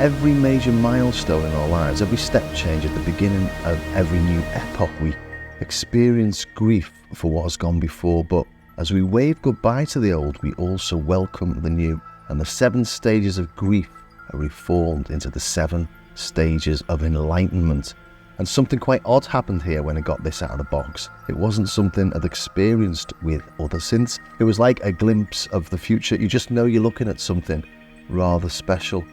every major milestone in our lives, every step change at the beginning of every new epoch, we experience grief for what has gone before, but as we wave goodbye to the old, we also welcome the new, and the 7 stages of grief are reformed into the 7 stages of enlightenment. And something quite odd happened here when I got this out of the box. It wasn't something I'd experienced with other synths. It was like a glimpse of the future. You just know you're looking at something rather special.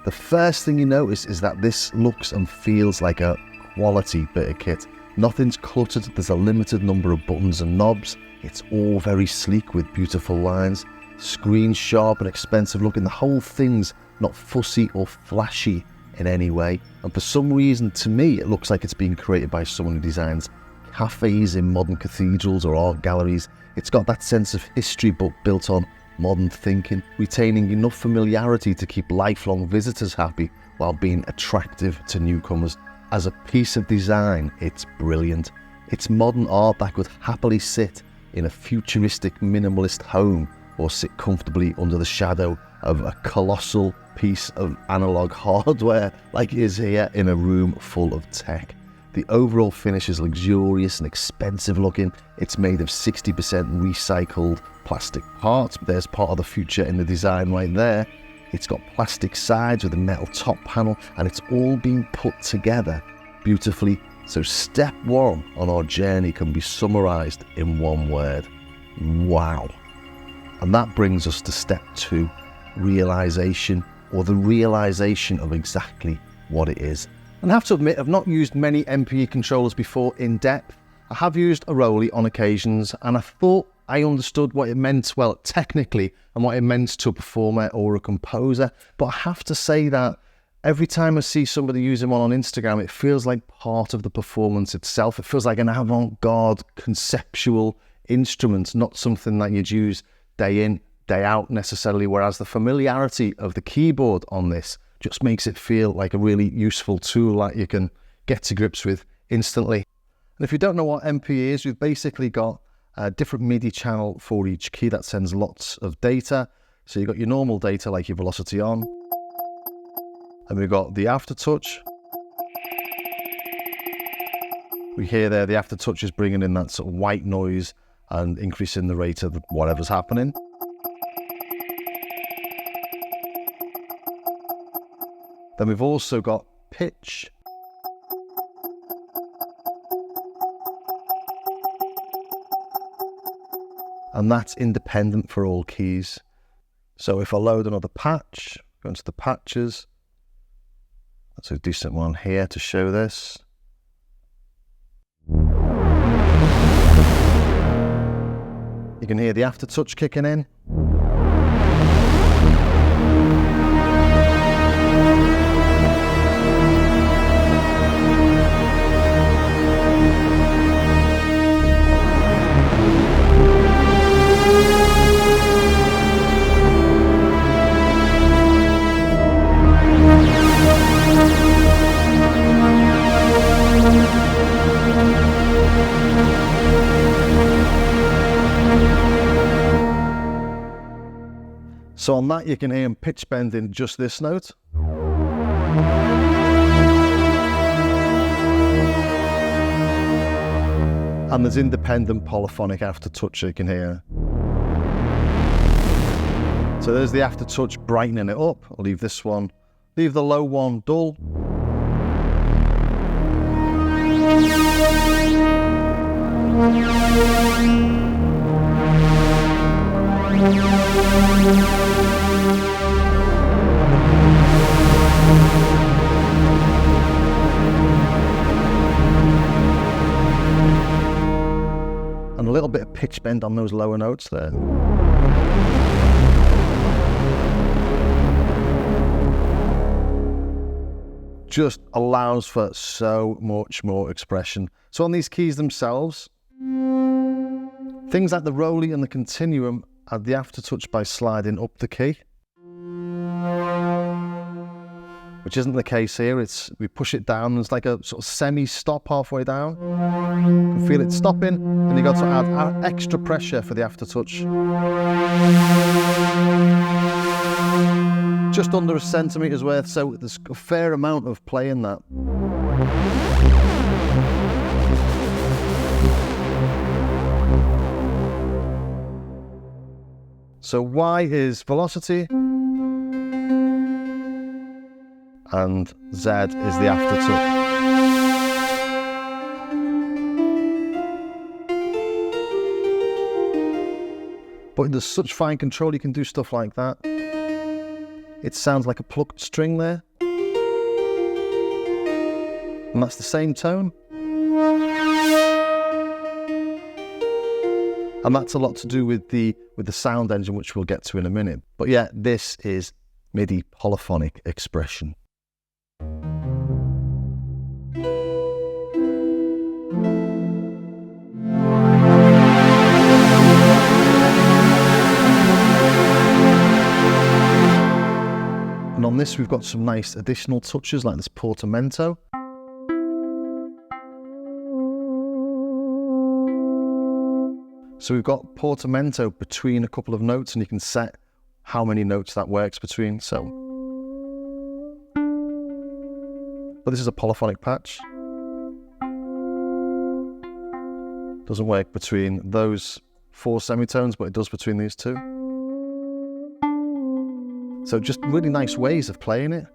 The first thing you notice is that this looks and feels like a quality bit of kit. Nothing's cluttered, there's a limited number of buttons and knobs. It's all very sleek with beautiful lines. Screen sharp and expensive looking. The whole thing's not fussy or flashy in any way, and for some reason to me it looks like it's been created by someone who designs cafes in modern cathedrals or art galleries. It's got that sense of history but built on modern thinking, retaining enough familiarity to keep lifelong visitors happy while being attractive to newcomers. As a piece of design, it's brilliant. It's modern art that could happily sit in a futuristic minimalist home or sit comfortably under the shadow of a colossal piece of analog hardware like it is here in a room full of tech. The overall finish is luxurious and expensive looking. It's made of 60% recycled plastic parts. There's part of the future in the design right there. It's got plastic sides with a metal top panel, and it's all been put together beautifully. So step 1 on our journey can be summarized in one word: wow. And that brings us to step 2, realization, or the realization of exactly what it is. And I have to admit, I've not used many MPE controllers before in depth. I have used a Rolly on occasions, and I thought I understood what it meant, well, technically, and what it meant to a performer or a composer. But I have to say that every time I see somebody using one on Instagram, it feels like part of the performance itself. It feels like an avant-garde conceptual instrument, not something that you'd use day in, day out necessarily, whereas the familiarity of the keyboard on this just makes it feel like a really useful tool that you can get to grips with instantly. And if you don't know what MPE is, you've basically got a different MIDI channel for each key that sends lots of data. So you've got your normal data like your velocity on, and we've got the aftertouch. We hear there the aftertouch is bringing in that sort of white noise and increasing the rate of whatever's happening. Then we've also got pitch. And that's independent for all keys. So if I load another patch, go into the patches. That's a decent one here to show this. You can hear the aftertouch kicking in. So on that, you can hear him pitch bending just this note. And there's independent polyphonic aftertouch you can hear. So there's the aftertouch brightening it up. I'll leave this one, leave the low one dull. And a little bit of pitch bend on those lower notes there. Just allows for so much more expression. So on these keys themselves, things like the Rolly and the Continuum add the aftertouch by sliding up the key, which isn't the case here. We push it down, there's like a sort of semi-stop halfway down. You can feel it stopping, and you've got to add extra pressure for the aftertouch. just under a centimetre's worth, so there's a fair amount of play in that. So Y is velocity, and Z is the aftertouch. But there's such fine control, you can do stuff like that. It sounds like a plucked string there. And that's the same tone. And that's a lot to do with the sound engine, which we'll get to in a minute. But yeah, this is MIDI polyphonic expression. And on this, we've got some nice additional touches like this portamento. So we've got portamento between a couple of notes, and you can set how many notes that works between. So, but this is a polyphonic patch. Doesn't work between those 4 semitones, but it does between these 2. So just really nice ways of playing it.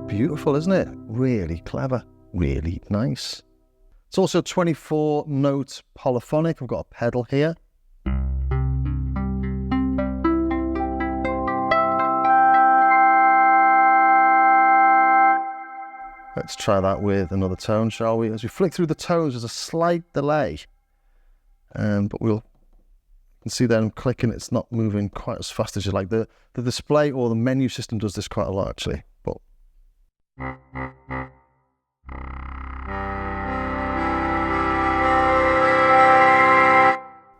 Beautiful, isn't it? Really clever, really nice. It's also 24 note polyphonic. I've got a pedal here. Let's try that with another tone, shall we? As we flick through the tones, there's a slight delay. But you can see there I'm clicking, it's not moving quite as fast as you like. The display or the menu system does this quite a lot, actually. But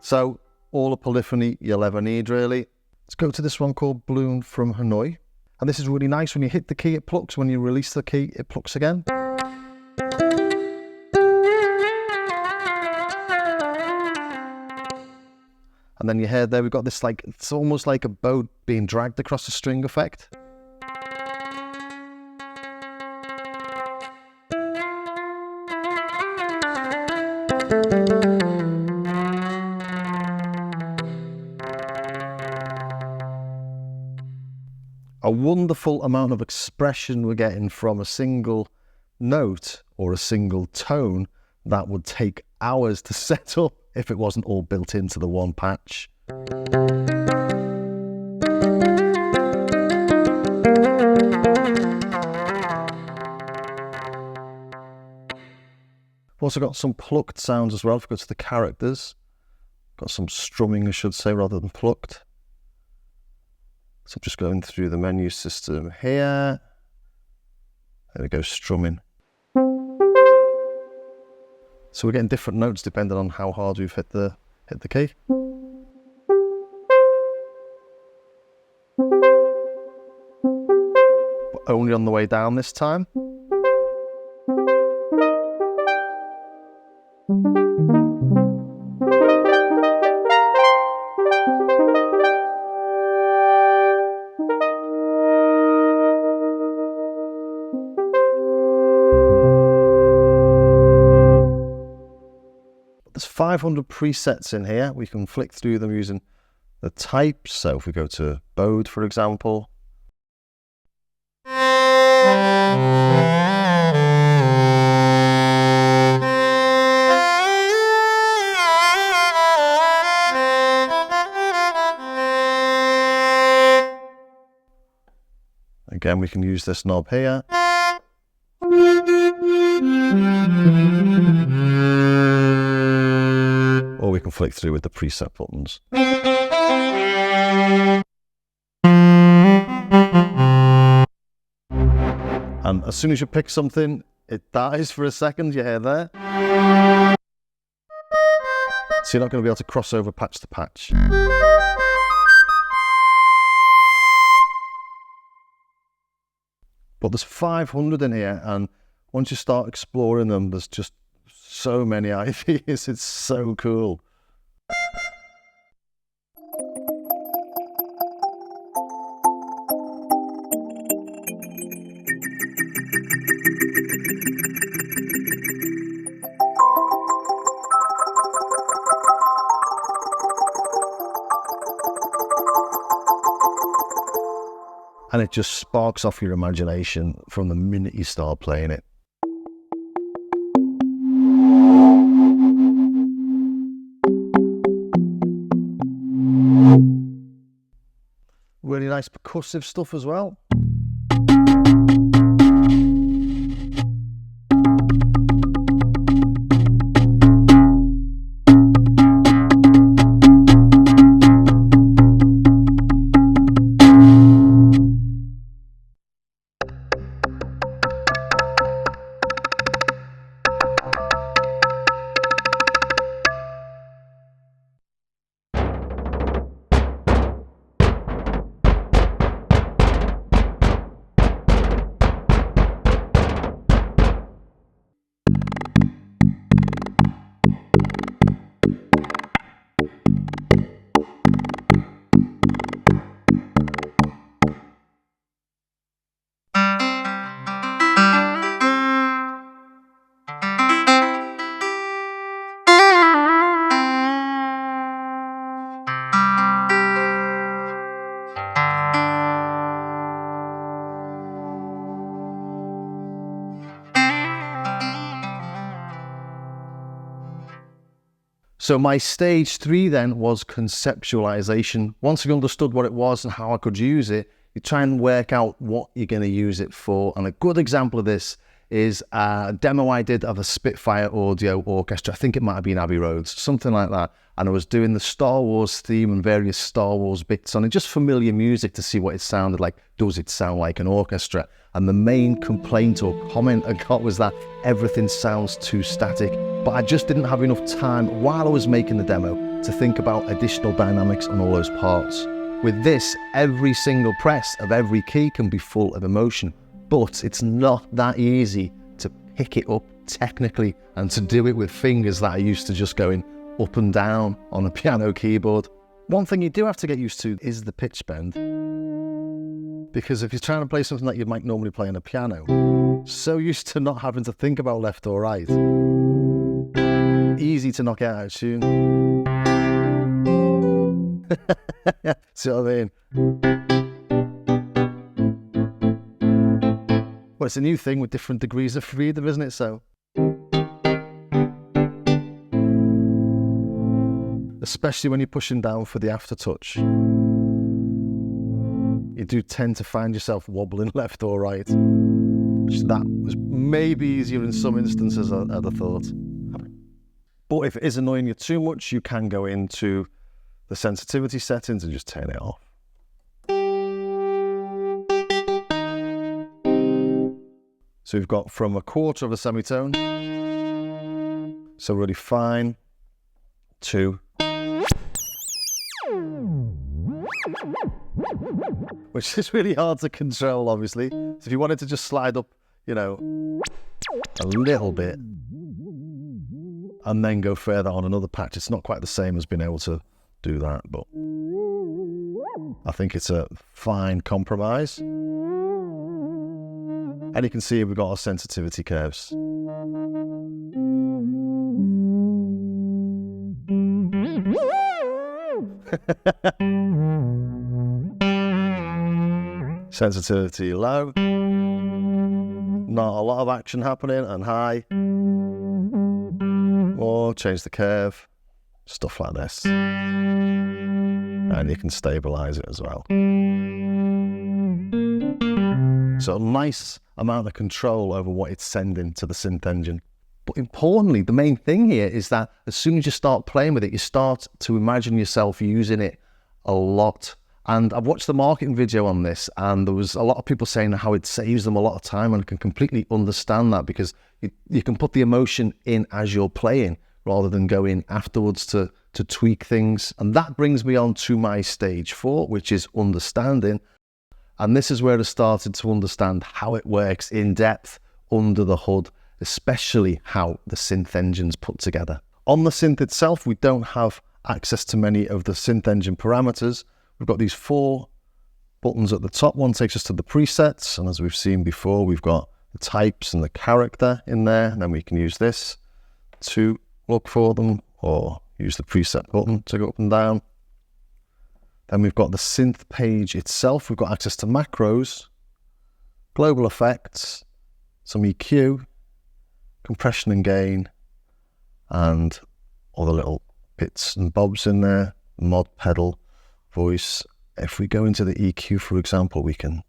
so, all the polyphony you'll ever need, really. Let's go to this one called Bloom from Hanoi. And this is really nice. When you hit the key, it plucks. When you release the key, it plucks again. And then you hear there, we've got this like, it's almost like a bow being dragged across a string effect. A wonderful amount of expression we're getting from a single note or a single tone that would take hours to set up if it wasn't all built into the one patch. We've also got some plucked sounds as well. If we go to the characters, got some strumming, I should say, rather than plucked. So just going through the menu system here. There we go, strumming. So we're getting different notes depending on how hard we've hit the key. But only on the way down this time. There's 500 presets in here. We can flick through them using the types. So if we go to Bode, for example. Again, we can use this knob here. Or we can flick through with the preset buttons. And as soon as you pick something, it dies for a second, you hear there. So you're not going to be able to cross over patch to patch. But there's 500 in here, and once you start exploring them, there's just so many ideas. It's so cool. And it just sparks off your imagination from the minute you start playing it. Really nice percussive stuff as well. So my stage 3 then was conceptualization. Once you understood what it was and how I could use it, you try and work out what you're going to use it for. And a good example of this is a demo I did of a Spitfire audio orchestra. I think it might have been Abbey Roads, something like that. And I was doing the Star Wars theme and various Star Wars bits on it, just familiar music to see what it sounded like. Does it sound like an orchestra? And the main complaint or comment I got was that everything sounds too static. But I just didn't have enough time while I was making the demo to think about additional dynamics on all those parts. With this, every single press of every key can be full of emotion, but it's not that easy to pick it up technically and to do it with fingers that are used to just going up and down on a piano keyboard. One thing you do have to get used to is the pitch bend, because if you're trying to play something that you might normally play on a piano, so used to not having to think about left or right, easy to knock out of tune. See what I mean? Well, it's a new thing with different degrees of freedom, isn't it? So, especially when you're pushing down for the aftertouch, you do tend to find yourself wobbling left or right. That was maybe easier in some instances, I'd have thought. But if it is annoying you too much, you can go into the sensitivity settings and just turn it off. So we've got from a quarter of a semitone, so really fine, to, which is really hard to control, obviously. So if you wanted to just slide up, you know, a little bit, and then go further on another patch, it's not quite the same as being able to do that, but I think it's a fine compromise. And you can see we've got our sensitivity curves. Sensitivity low, not a lot of action happening, and high, or change the curve, stuff like this. And you can stabilize it as well. So a nice amount of control over what it's sending to the synth engine. But importantly, the main thing here is that as soon as you start playing with it, you start to imagine yourself using it a lot. And I've watched the marketing video on this, and there was a lot of people saying how it saves them a lot of time, and I can completely understand that, because you can put the emotion in as you're playing rather than go in afterwards to tweak things. And that brings me on to my stage 4, which is understanding. And this is where I started to understand how it works in depth under the hood, especially how the synth engine's put together. On the synth itself, we don't have access to many of the synth engine parameters. We've got these 4 buttons at the top. One takes us to the presets, and as we've seen before, we've got the types and the character in there, and then we can use this to look for them, or use the preset button to go up and down. Then we've got the synth page itself. We've got access to macros, global effects, some EQ, compression and gain, and all the little bits and bobs in there, mod pedal, voice. If we go into the EQ, for example, we can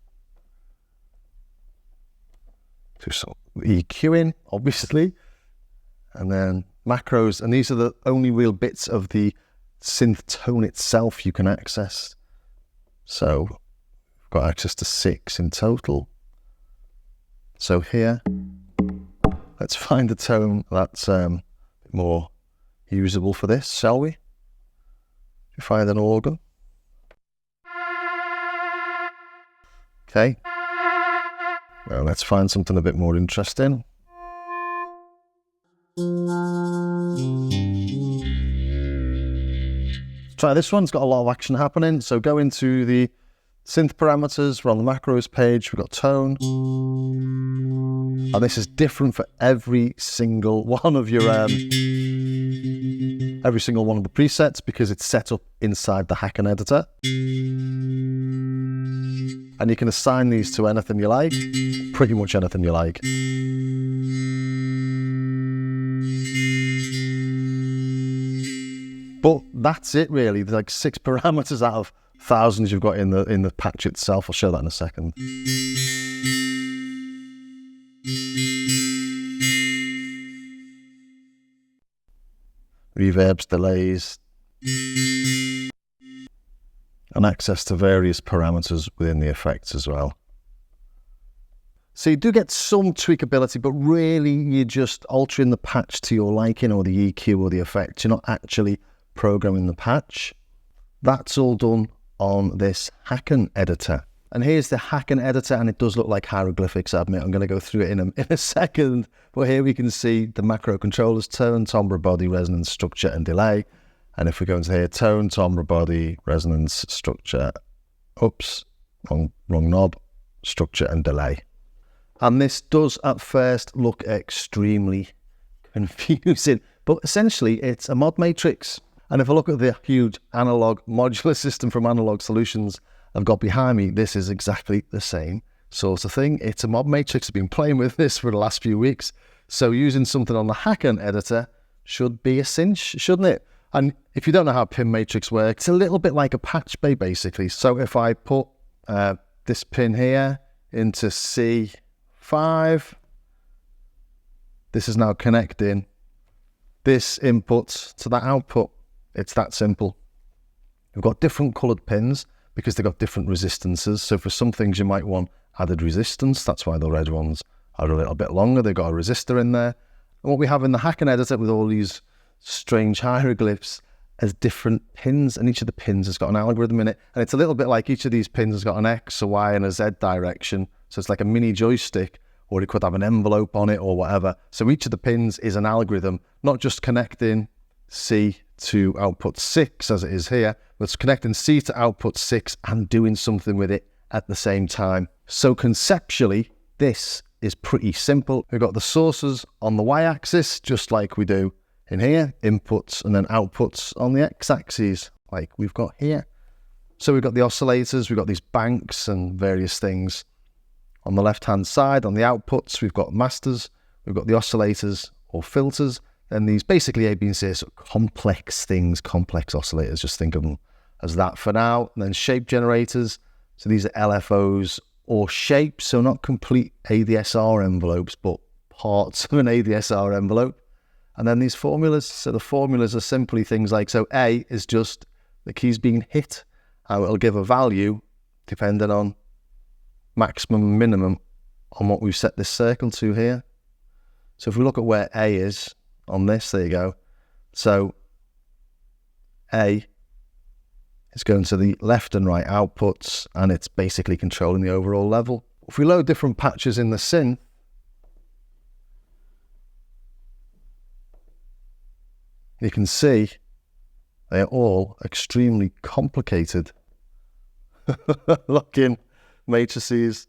do some EQing, obviously, and then macros, and these are the only real bits of the synth tone itself you can access. So we've got access to 6 in total. So here, let's find a tone that's a bit more usable for this, shall we? If we find an organ. Okay. Well, let's find something a bit more interesting. Try this one. It's got a lot of action happening. So go into the synth parameters. We're on the macros page. We've got tone. And this is different for every single one of your every single one of the presets, because it's set up inside the Haken Editor. And you can assign these to anything you like, pretty much anything you like. But that's it really. There's like 6 parameters out of thousands you've got in the patch itself. I'll show that in a second. Reverbs, delays, and access to various parameters within the effects as well. So you do get some tweakability, but really you're just altering the patch to your liking, or the EQ or the effect. You're not actually programming the patch. That's all done on this Haken Editor. And here's the Haken Editor, and it does look like hieroglyphics, I admit. I'm going to go through it in a second. But here we can see the macro controllers: tone, timbre, body, resonance, structure, and delay. And if we go into here, tone, timbre, body, resonance, structure, oops, wrong knob, structure, and delay. And this does at first look extremely confusing, but essentially it's a mod matrix. And if I look at the huge analog modular system from Analog Solutions I've got behind me, this is exactly the same sort of thing. It's a mod matrix. I've been playing with this for the last few weeks. So using something on the Haken Editor should be a cinch, shouldn't it? And if you don't know how pin matrix works, it's a little bit like a patch bay, basically. So if I put this pin here into C5, this is now connecting this input to that output. It's that simple. We've got different coloured pins because they've got different resistances. So for some things you might want added resistance. That's why the red ones are a little bit longer. They've got a resistor in there. And what we have in the Haken Editor with all these strange hieroglyphs as different pins, and each of the pins has got an algorithm in it. And it's a little bit like each of these pins has got an X, a Y, and a Z direction. So it's like a mini joystick, or it could have an envelope on it or whatever. So each of the pins is an algorithm, not just connecting C to output 6 as it is here, but it's connecting C to output 6 and doing something with it at the same time. So conceptually, this is pretty simple. We've got the sources on the Y-axis, just like we do in here, inputs and then outputs on the X-axis, like we've got here. So we've got the oscillators, we've got these banks and various things. On the left-hand side, on the outputs, we've got masters, we've got the oscillators or filters, and these basically A, B, and C are sort of complex things, complex oscillators, just think of them as that for now. And then shape generators, so these are LFOs or shapes, so not complete ADSR envelopes, but parts of an ADSR envelope. And then these formulas, so the formulas are simply things like, so A is just the keys being hit, how it'll give a value depending on maximum and minimum on what we've set this circle to here. So if we look at where A is on this, there you go. So A is going to the left and right outputs, and it's basically controlling the overall level. If we load different patches in the synth, you can see they are all extremely complicated looking matrices.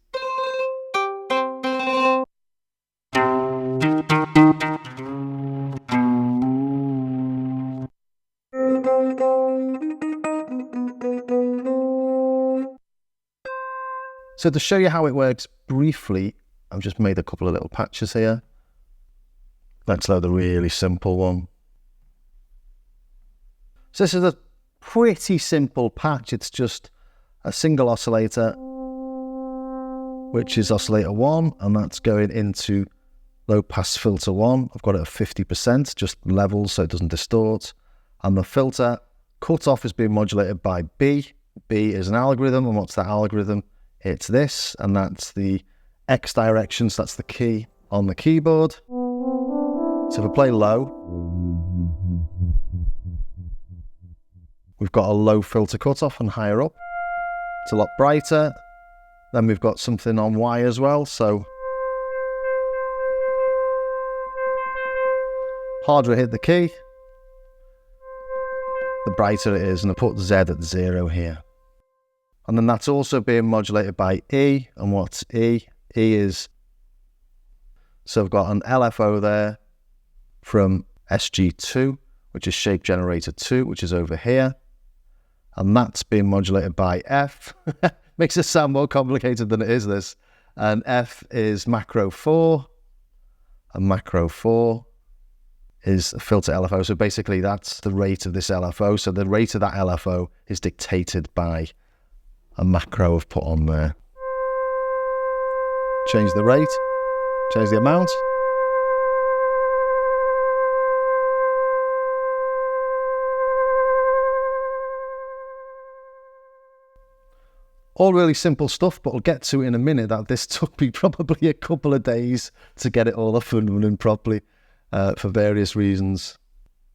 So to show you how it works briefly, I've just made a couple of little patches here. Let's load a really simple one. So this is a pretty simple patch. It's just a single oscillator, which is oscillator 1, and that's going into low pass filter 1. I've got it at 50%, just levels so it doesn't distort. And the filter cutoff is being modulated by B. B is an algorithm, and what's that algorithm? It's this, and that's the X direction, so that's the key on the keyboard. So if I play low, we've got a low filter cutoff, and higher up, it's a lot brighter. Then we've got something on Y as well, so harder I hit the key, the brighter it is, and I put Z at 0 here. And then that's also being modulated by E, and what's E? E is, so I've got an LFO there from SG2, which is shape generator 2, which is over here. And that's being modulated by F. Makes it sound more complicated than it is, this. And F is macro 4, and macro 4 is a filter LFO. So basically that's the rate of this LFO. So the rate of that LFO is dictated by a macro I've put on there. Change the rate, change the amount. All really simple stuff, but I'll get to it in a minute that this took me probably a couple of days to get it all up and running properly for various reasons.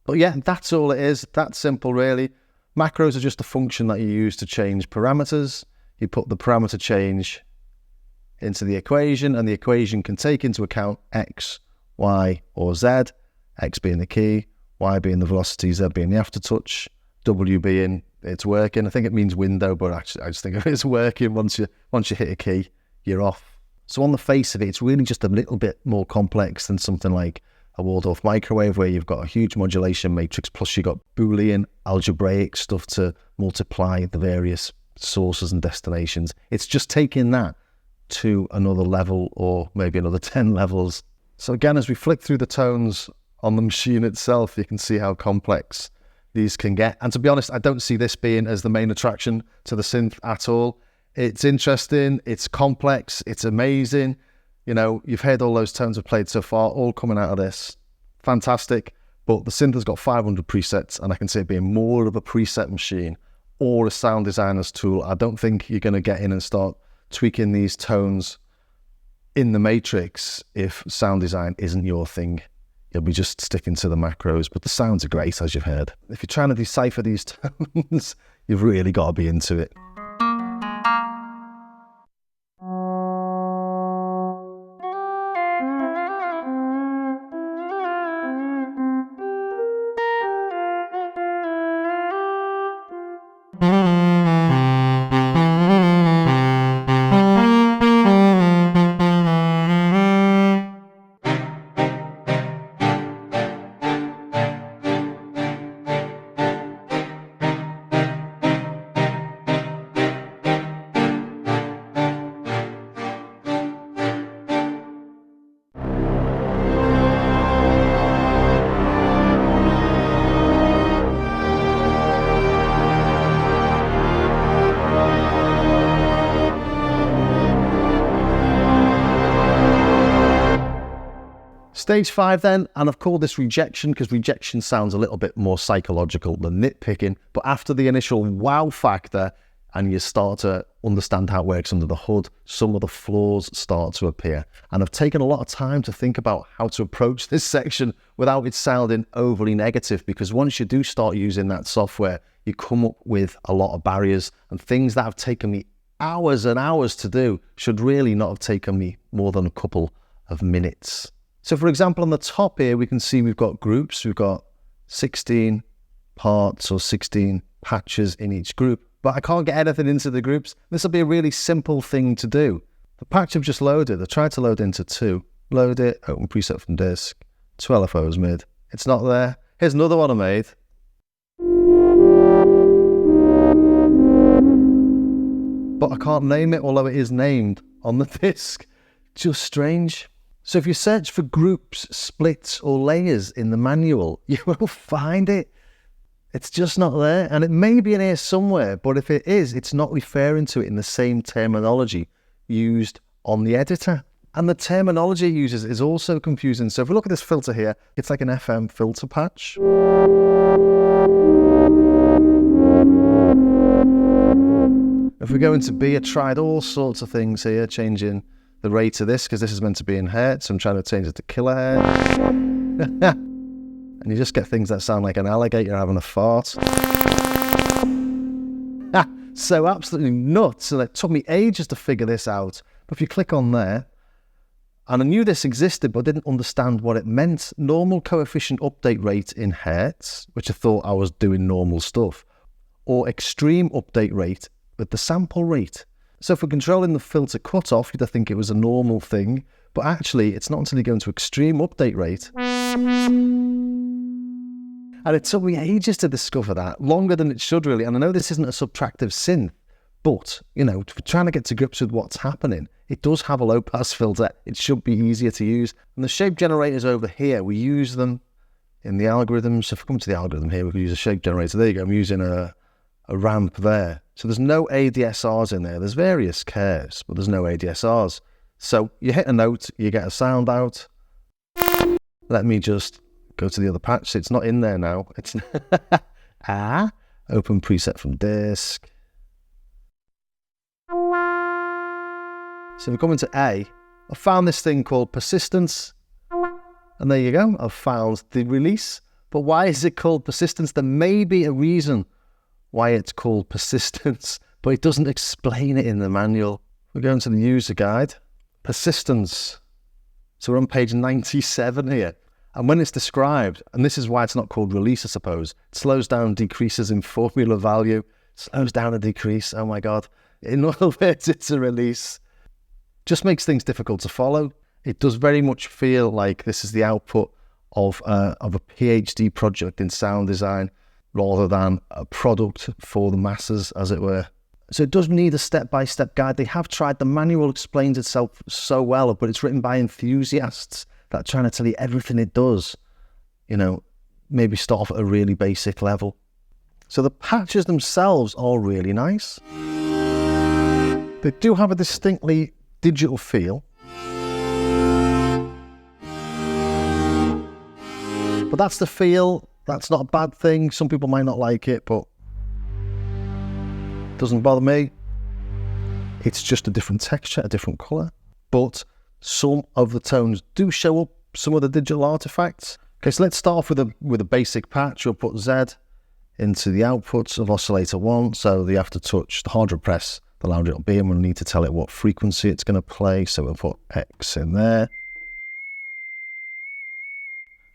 But yeah, that's all it is. That's simple, really. Macros are just a function that you use to change parameters. You put the parameter change into the equation, and the equation can take into account X, Y, or Z, X being the key, Y being the velocity, Z being the aftertouch, W being it's working. I think it means window, but actually I just think it's working. Once you hit a key, you're off. So on the face of it, it's really just a little bit more complex than something like a Waldorf microwave, where you've got a huge modulation matrix, plus you've got Boolean algebraic stuff to multiply the various sources and destinations. It's just taking that to another level, or maybe another 10 levels. So again, as we flick through the tones on the machine itself, you can see how complex these can get. And to be honest, I don't see this being as the main attraction to the synth at all. It's interesting, it's complex, it's amazing. You know, you've heard all those tones I've played so far, all coming out of this. Fantastic. But the synth has got 500 presets, and I can see it being more of a preset machine or a sound designer's tool. I don't think you're going to get in and start tweaking these tones in the matrix if sound design isn't your thing. You'll be just sticking to the macros, but the sounds are great, as you've heard. If you're trying to decipher these tones, you've really got to be into it. Stage 5 then, and I've called this Rejection because Rejection sounds a little bit more psychological than nitpicking, but after the initial wow factor, and you start to understand how it works under the hood, some of the flaws start to appear. And I've taken a lot of time to think about how to approach this section without it sounding overly negative, because once you do start using that software, you come up with a lot of barriers, and things that have taken me hours and hours to do should really not have taken me more than a couple of minutes. So for example, on the top here, we can see we've got groups. We've got 16 parts or 16 patches in each group, but I can't get anything into the groups. This will be a really simple thing to do. The patch I've just loaded, I tried to load into 2. Load it, open preset from disk, 2 LFOs mid. It's not there. Here's another one I made. But I can't name it, although it is named on the disk. Just strange. So if you search for groups, splits, or layers in the manual, you will find it. It's just not there, and it may be in here somewhere, but if it is, it's not referring to it in the same terminology used on the editor. And the terminology it uses is also confusing. So if we look at this filter here, it's like an FM filter patch. If we go into B, I tried all sorts of things here, changing the rate of this, because this is meant to be in hertz. I'm trying to change it to kilohertz. And you just get things that sound like an alligator having a fart. So absolutely nuts. And it took me ages to figure this out. But if you click on there, and I knew this existed, but didn't understand what it meant. Normal coefficient update rate in hertz, which I thought I was doing normal stuff, or extreme update rate with the sample rate. So for controlling the filter cutoff, you'd think it was a normal thing, but actually it's not until you go into extreme update rate. And it took me ages to discover that, longer than it should really. And I know this isn't a subtractive synth, but, you know, for trying to get to grips with what's happening, it does have a low pass filter. It should be easier to use. And the shape generators over here, we use them in the algorithms. So if we come to the algorithm here, we can use a shape generator. There you go. I'm using a ramp there. So there's no ADSRs in there. There's various curves, but there's no ADSRs. So you hit a note, you get a sound out. Let me just go to the other patch. It's not in there now. It's open preset from disk. So if we come into A, I found this thing called persistence. And there you go. I've found the release. But why is it called persistence? There may be a reason why it's called persistence, but it doesn't explain it in the manual. We're going to the user guide. Persistence. So we're on page 97 here. And when it's described, and this is why it's not called release, I suppose, it slows down, decreases in formula value, slows down a decrease, oh my God. In other words, it's a release. Just makes things difficult to follow. It does very much feel like this is the output of a PhD project in sound design, rather than a product for the masses, as it were. So it does need a step-by-step guide. They have tried. The manual explains itself so well, but it's written by enthusiasts that are trying to tell you everything it does. You know, maybe start off at a really basic level. So the patches themselves are really nice. They do have a distinctly digital feel. But that's the feel. That's not a bad thing. Some people might not like it, but it doesn't bother me. It's just a different texture, a different colour. But some of the tones do show up some of the digital artifacts. Okay, so let's start off with a basic patch. We'll put Z into the outputs of oscillator 1. So you have to touch, the harder press, the louder it'll be, and we'll need to tell it what frequency it's going to play. So we'll put X in there.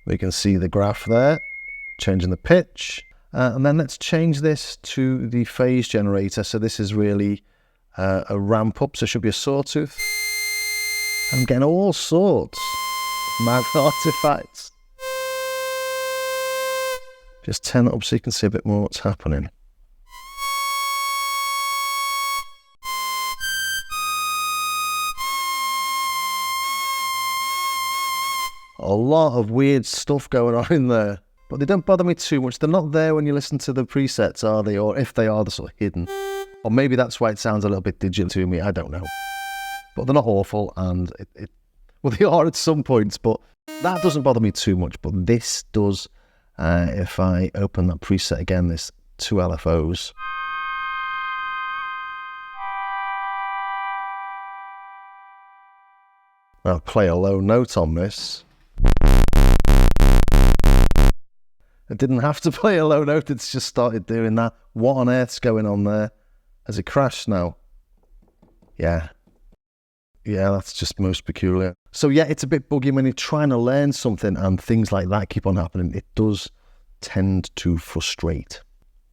We can see the graph there, changing the pitch. And then let's change this to the phase generator. So this is really a ramp up, so it should be a sawtooth. I'm getting all sorts of mad artifacts. Just turn it up so you can see a bit more what's happening. A lot of weird stuff going on in there, but they don't bother me too much. They're not there when you listen to the presets, are they? Or if they are, they're sort of hidden. Or maybe that's why it sounds a little bit digital to me, I don't know. But they're not awful, and well, they are at some points, but that doesn't bother me too much. But this does. If I open that preset again, this 2 LFOs. I'll play a low note on this. I didn't have to play a low note, it's just started doing that. What on earth's going on there? Has it crashed now? Yeah. Yeah, that's just most peculiar. So yeah, it's a bit buggy when you're trying to learn something and things like that keep on happening. It does tend to frustrate.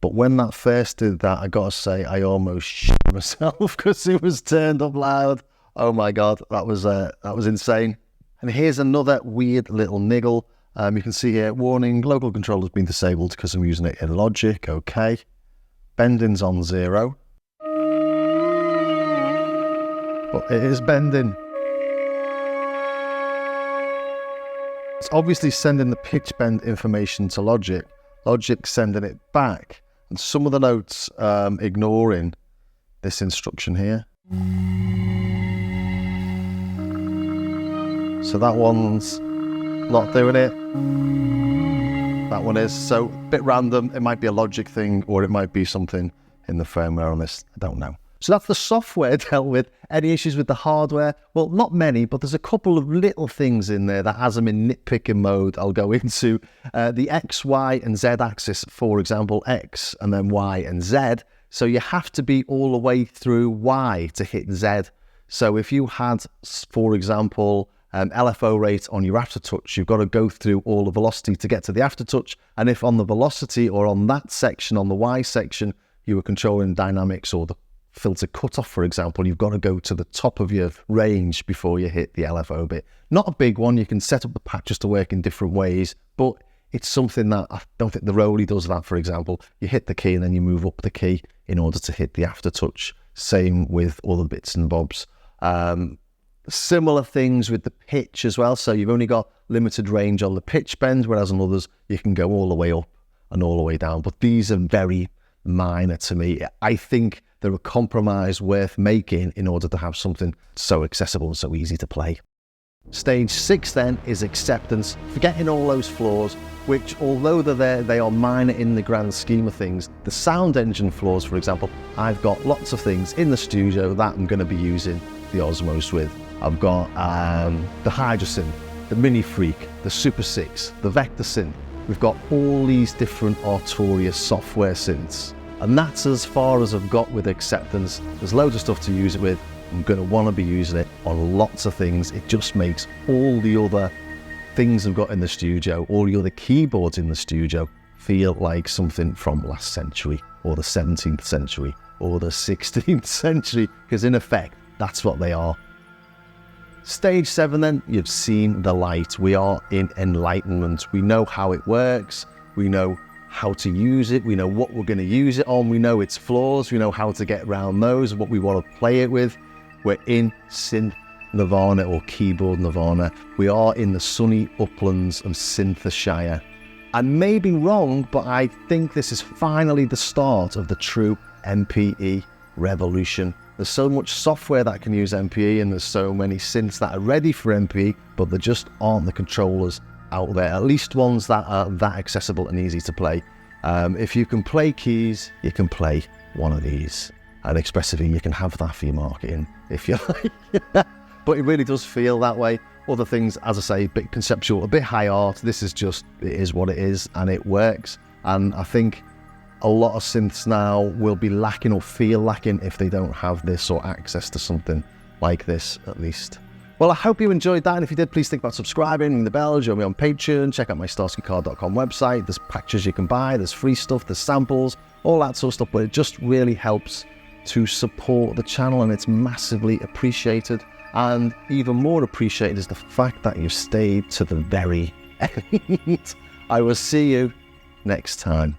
But when that first did that, I gotta say, I almost shit myself because it was turned up loud. Oh my God, that was insane. And here's another weird little niggle. You can see here, warning, local control has been disabled because I'm using it in Logic. Okay. Bending's on 0. But it is bending. It's obviously sending the pitch bend information to Logic. Logic's sending it back. And some of the notes ignoring this instruction here. So that one's not doing it. That one is. So a bit random. It might be a Logic thing or it might be something in the firmware on this. I don't know. So that's the software dealt with. Any issues with the hardware? Well, not many, but there's a couple of little things in there that, as I'm in nitpicking mode, I'll go into. The X, Y, and Z axis, for example, X and then Y and Z. So you have to be all the way through Y to hit Z. So if you had, for example, LFO rate on your aftertouch, you've got to go through all the velocity to get to the aftertouch. And if on the velocity or on that section, on the Y section, you were controlling dynamics or the filter cutoff, for example, you've got to go to the top of your range before you hit the LFO bit. Not a big one. You can set up the patches to work in different ways, but it's something that I don't think the Roly does that, for example. You hit the key and then you move up the key in order to hit the aftertouch. Same with all the bits and bobs. Similar things with the pitch as well. So you've only got limited range on the pitch bend, whereas on others, you can go all the way up and all the way down. But these are very minor to me. I think they're a compromise worth making in order to have something so accessible and so easy to play. Stage 6 then is acceptance, forgetting all those flaws, which although they're there, they are minor in the grand scheme of things. The sound engine flaws, for example, I've got lots of things in the studio that I'm going to be using the Osmose with. I've got the Hydrosynth, the Mini Freak, the Super 6, the Vector Synth. We've got all these different Arturia software synths. And that's as far as I've got with acceptance. There's loads of stuff to use it with. I'm going to want to be using it on lots of things. It just makes all the other things I've got in the studio, all the other keyboards in the studio, feel like something from last century or the 17th century or the 16th century, because in effect, that's what they are. Stage 7 then, you've seen the light. We are in enlightenment. We know how it works. We know how to use it. We know what we're going to use it on. We know its flaws. We know how to get around those, what we want to play it with. We're in synth nirvana or keyboard nirvana. We are in the sunny uplands of Synthershire. I may be wrong, but I think this is finally the start of the true MPE revolution. There's so much software that can use MPE, and there's so many synths that are ready for MPE, but there just aren't the controllers out there, at least ones that are that accessible and easy to play. If you can play keys, you can play one of these. And expressively, you can have that for your marketing, if you like. But it really does feel that way. Other things, as I say, a bit conceptual, a bit high art. This is just, it is what it is, and it works. And I think a lot of synths now will be lacking or feel lacking if they don't have this or access to something like this, at least. Well, I hope you enjoyed that, and if you did, please think about subscribing, ring the bell, join me on Patreon, check out my starskycard.com website. There's patches you can buy, there's free stuff, there's samples, all that sort of stuff, but it just really helps to support the channel, and it's massively appreciated. And even more appreciated is the fact that you've stayed to the very end. I will see you next time.